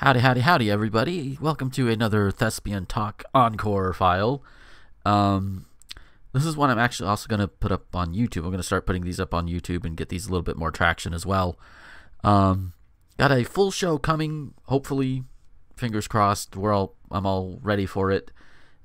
Howdy, howdy, howdy, everybody. Welcome to another Thespian Talk Encore file. Um, this is one I'm actually also going to put up on YouTube. I'm going to start putting these up on YouTube and get these a little bit more traction as well. Got a full show coming, hopefully, fingers crossed. I'm all ready for it.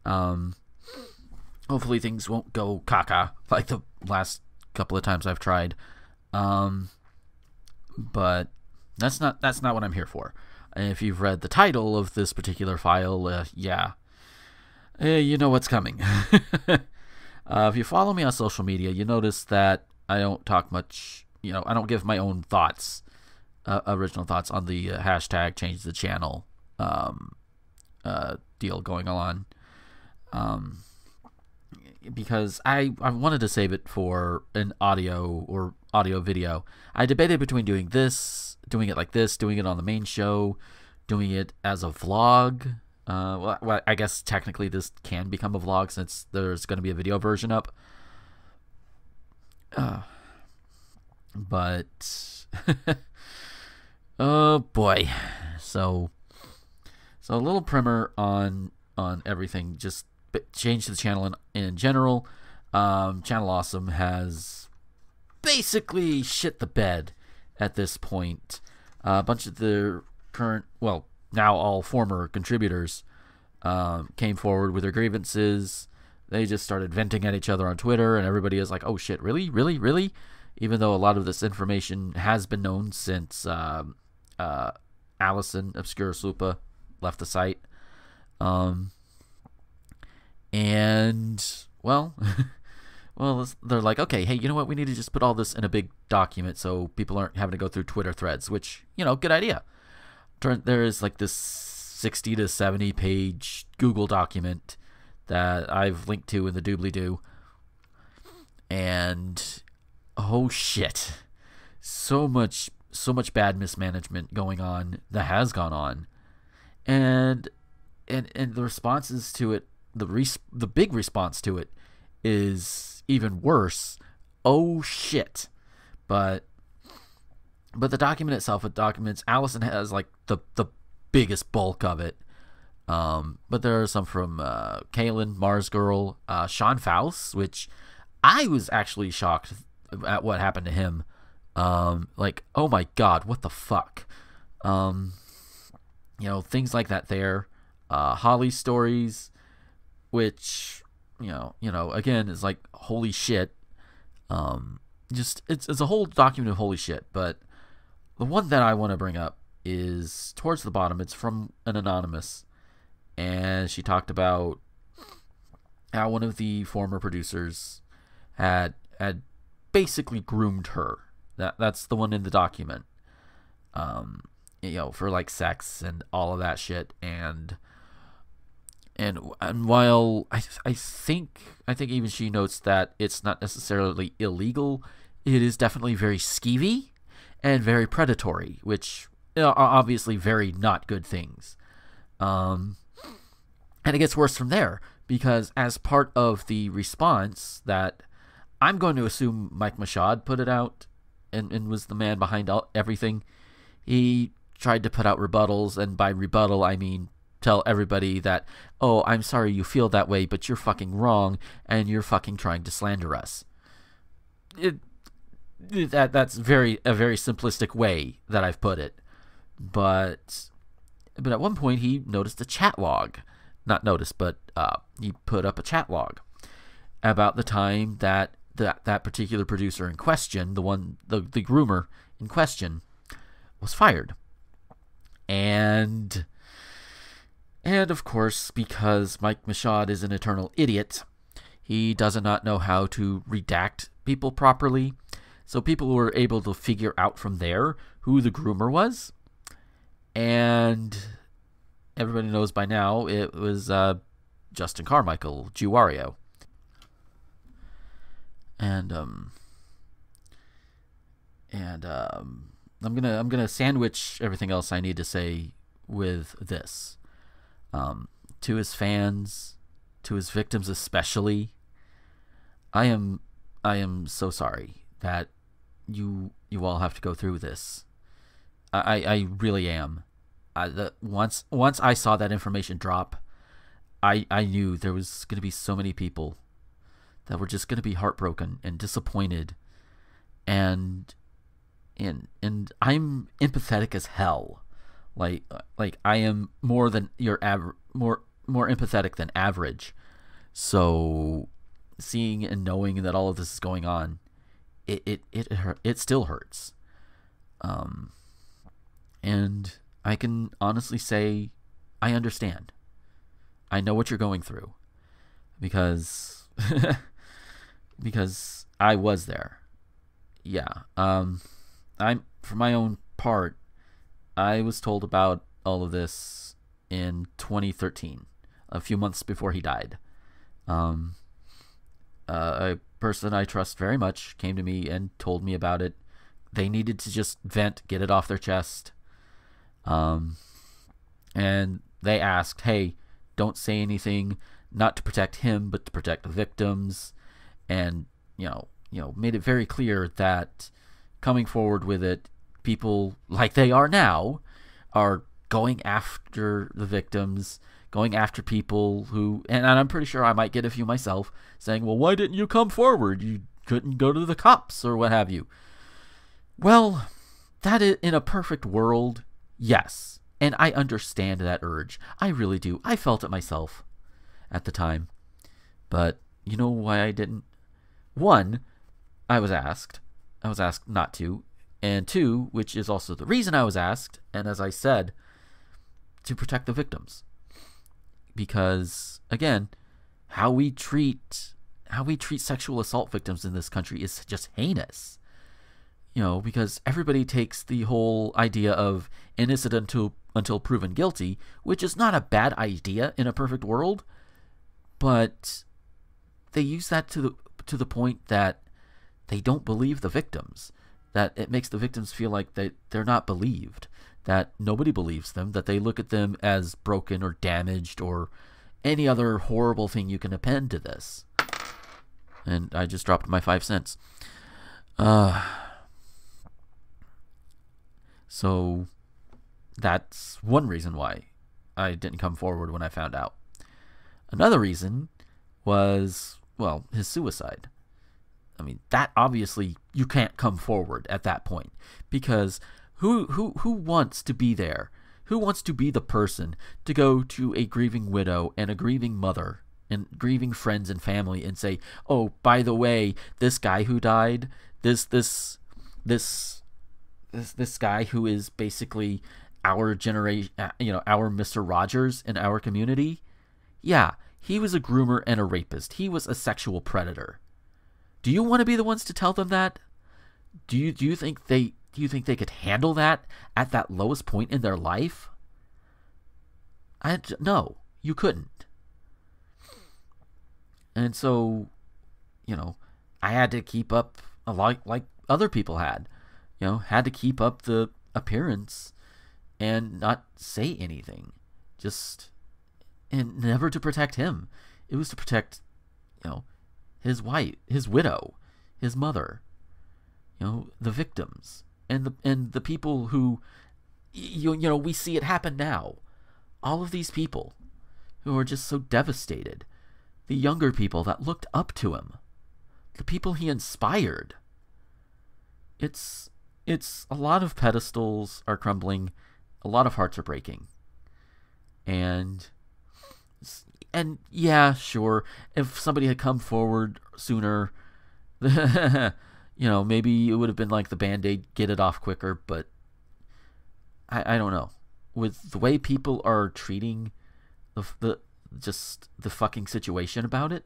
Hopefully things won't go caca like the last couple of times I've tried. But that's not what I'm here for. And if you've read the title of this particular file, you know what's coming. If you follow me on social media, you notice that I don't talk much. I don't give my own thoughts, original thoughts on the hashtag change the channel deal going on. Because I wanted to save it for an audio or audio video. I debated between doing it like this, doing it on the main show, doing it as a vlog. Well, I guess technically this can become a vlog since there's going to be a video version up. But oh boy, so a little primer on everything. Just change the channel in general. Channel Awesome has basically shit the bed at this point. A bunch of the current, well, now all former contributors came forward with their grievances. They just started venting at each other on Twitter, and everybody is like, oh shit, really? Really? Really? Even though a lot of this information has been known since Allison Obscura Slupa left the site. And, well, they're like, okay, hey, you know what? We need to just put all this in a big document so people aren't having to go through Twitter threads, which, good idea. There is like this 60 to 70 page Google document that I've linked to in the doobly-doo. And, oh shit. So much bad mismanagement going on that has gone on. And the responses to it, the big response to it is even worse. Oh shit. But the document itself, it documents, Allison has like the biggest bulk of it. But there are some from Kaylin, Mars Girl, Sean Faust, which I was actually shocked at what happened to him. Like, oh my god, what the fuck? Things like that there. Holly stories, which again is like holy shit. Just it's a whole document of holy shit. But the one that I want to bring up is towards the bottom. It's from an anonymous, and she talked about how one of the former producers had basically groomed her. That's the one in the document. For like sex and all of that shit. And while I think even she notes that it's not necessarily illegal, it is definitely very skeevy and very predatory, which are obviously very not good things. And it gets worse from there, because as part of the response that I'm going to assume Mike Mashad put it out and was the man behind everything, he tried to put out rebuttals, and by rebuttal I mean tell everybody that, oh, I'm sorry you feel that way, but you're fucking wrong, and you're fucking trying to slander us. That's a very simplistic way that I've put it. But at one point he noticed a chat log. Not noticed, but he put up a chat log about the time that that particular producer in question, the groomer in question, was fired. And of course, because Mike Mashad is an eternal idiot, he does not know how to redact people properly. So people were able to figure out from there who the groomer was. And everybody knows by now it was Justin Carmichael, Juwario. And I'm gonna sandwich everything else I need to say with this. To his fans, to his victims especially, I am so sorry that you all have to go through this. I really am. Once I saw that information drop, I knew there was going to be so many people that were just going to be heartbroken and disappointed, and I'm empathetic as hell. Like I am more than your more empathetic than average. So seeing and knowing that all of this is going on, it still hurts. And I can honestly say I understand. I know what you're going through because because I was there. Yeah. I'm for my own part, I was told about all of this in 2013, a few months before he died. A person I trust very much came to me and told me about it. They needed to just vent, get it off their chest. And they asked, hey, don't say anything, not to protect him, but to protect the victims. And, made it very clear that coming forward with it, people like they are now are going after the victims, going after people who, and I'm pretty sure I might get a few myself, saying, well, why didn't you come forward? You couldn't go to the cops or what have you. Well, that is, in a perfect world, yes. And I understand that urge. I really do. I felt it myself at the time. But you know why I didn't? One, I was asked not to. And two, which is also the reason I was asked, and as I said, to protect the victims. Because, again, how we treat sexual assault victims in this country is just heinous. Because everybody takes the whole idea of innocent until proven guilty, which is not a bad idea in a perfect world, but they use that to the point that they don't believe the victims, that it makes the victims feel like they're not believed, that nobody believes them, that they look at them as broken or damaged or any other horrible thing you can append to this. And I just dropped my 5 cents. So that's one reason why I didn't come forward when I found out. Another reason was, well, his suicide. I mean, that obviously you can't come forward at that point, because who wants to be there? Who wants to be the person to go to a grieving widow and a grieving mother and grieving friends and family and say, "Oh, by the way, this guy who died, this guy who is basically our generation, our Mr. Rogers in our community, yeah, he was a groomer and a rapist. He was a sexual predator." Do you want to be the ones to tell them that? Do you think they could handle that at that lowest point in their life? No, you couldn't. And so, I had to keep up a lot like other people had. Had to keep up the appearance and not say anything. And never to protect him. It was to protect, his wife, his widow, his mother, the victims, and the people who, we see it happen now. All of these people who are just so devastated. The younger people that looked up to him. The people he inspired. It's a lot of pedestals are crumbling. A lot of hearts are breaking. And yeah, sure, if somebody had come forward sooner, maybe it would have been like the Band-Aid, get it off quicker, but I don't know. With the way people are treating the fucking situation about it,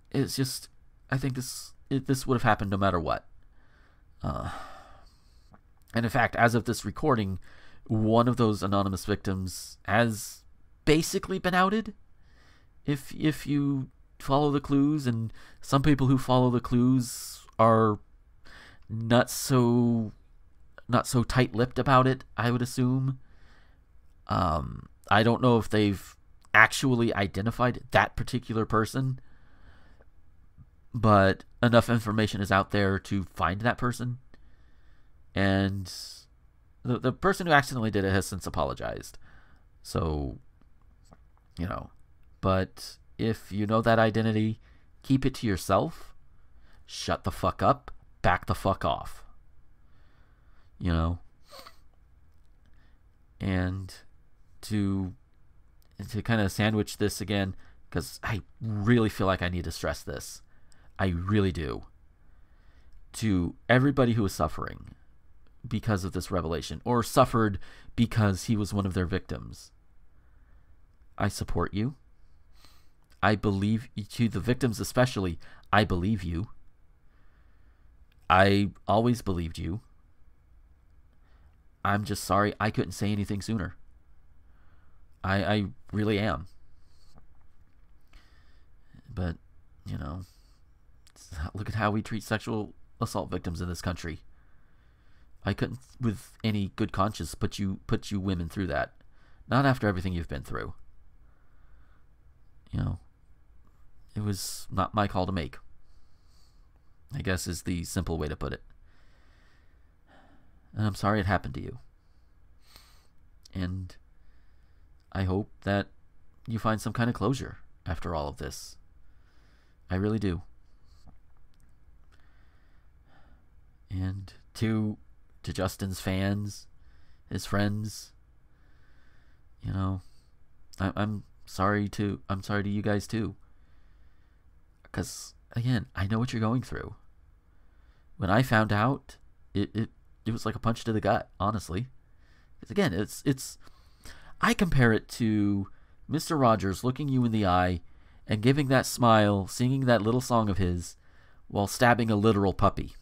it's just, I think this would have happened no matter what. And in fact, as of this recording, one of those anonymous victims has basically been outed. If you follow the clues, and some people who follow the clues are not so tight-lipped about it, I would assume. I don't know if they've actually identified that particular person, but enough information is out there to find that person. And The person who accidentally did it has since apologized. So, but if you know that identity, keep it to yourself. Shut the fuck up. Back the fuck off. And to kind of sandwich this again, because I really feel like I need to stress this. I really do. To everybody who is suffering because of this revelation, or suffered because he was one of their victims, I support you. I believe, to the victims especially, I believe you. I always believed you. I'm just sorry I couldn't say anything sooner. I really am. But, look at how we treat sexual assault victims in this country. I couldn't, with any good conscience, put you women through that. Not after everything you've been through. It was not my call to make, I guess, is the simple way to put it. And I'm sorry it happened to you. And I hope that you find some kind of closure after all of this. I really do. And to Justin's fans, his friends, I'm sorry to you guys too. Because again, I know what you're going through. When I found out, it was like a punch to the gut, honestly. Because again, it's I compare it to Mr. Rogers looking you in the eye and giving that smile, singing that little song of his, while stabbing a literal puppy.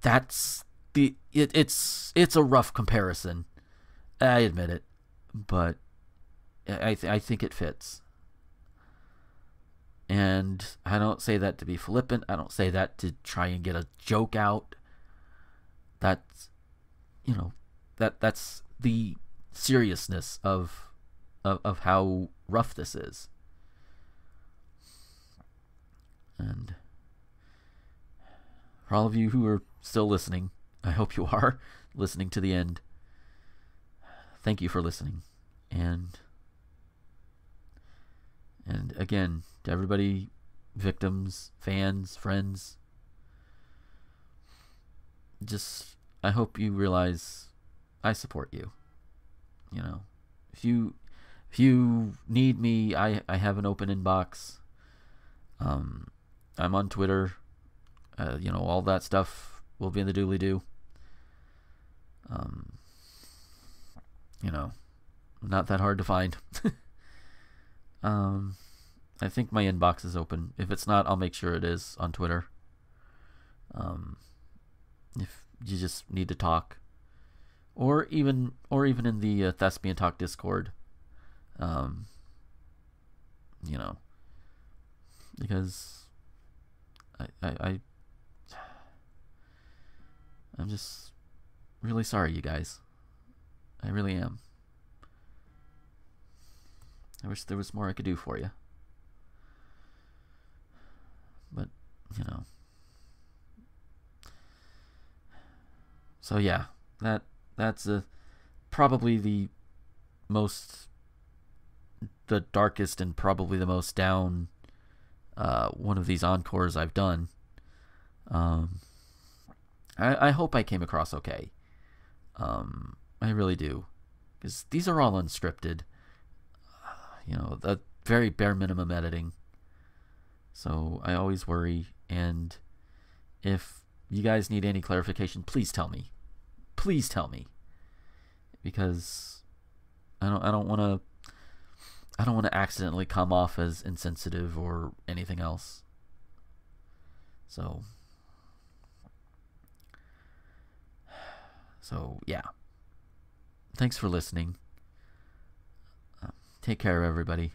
That's it's a rough comparison. I admit it, but I think it fits. And I don't say that to be flippant. I don't say that to try and get a joke out. That's that's the seriousness of how rough this is. And for all of you who are still listening, I hope you are listening to the end. Thank you for listening. And again, to everybody, victims, fans, friends, just, I hope you realize I support you. If you need me, I have an open inbox. I'm on Twitter. All that stuff will be in the doobly-doo. Not that hard to find. I think my inbox is open. If it's not, I'll make sure it is on Twitter. If you just need to talk, or even in the Thespian Talk Discord, because I'm just really sorry, you guys. I really am. I wish there was more I could do for you. But, So yeah, that's probably the darkest and probably the most down one of these encores I've done. I hope I came across okay. I really do, because these are all unscripted. The very bare minimum editing. So I always worry, and if you guys need any clarification, please tell me. Please tell me, because I don't want to accidentally come off as insensitive or anything else. So yeah. Thanks for listening. Take care, everybody.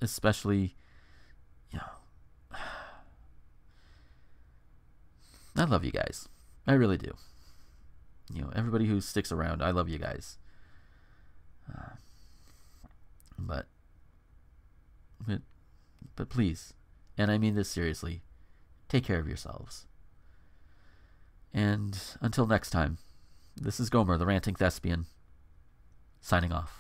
Especially, I love you guys. I really do. Everybody who sticks around, I love you guys. But please, and I mean this seriously, take care of yourselves. And until next time, this is Gomer, the Ranting Thespian, signing off.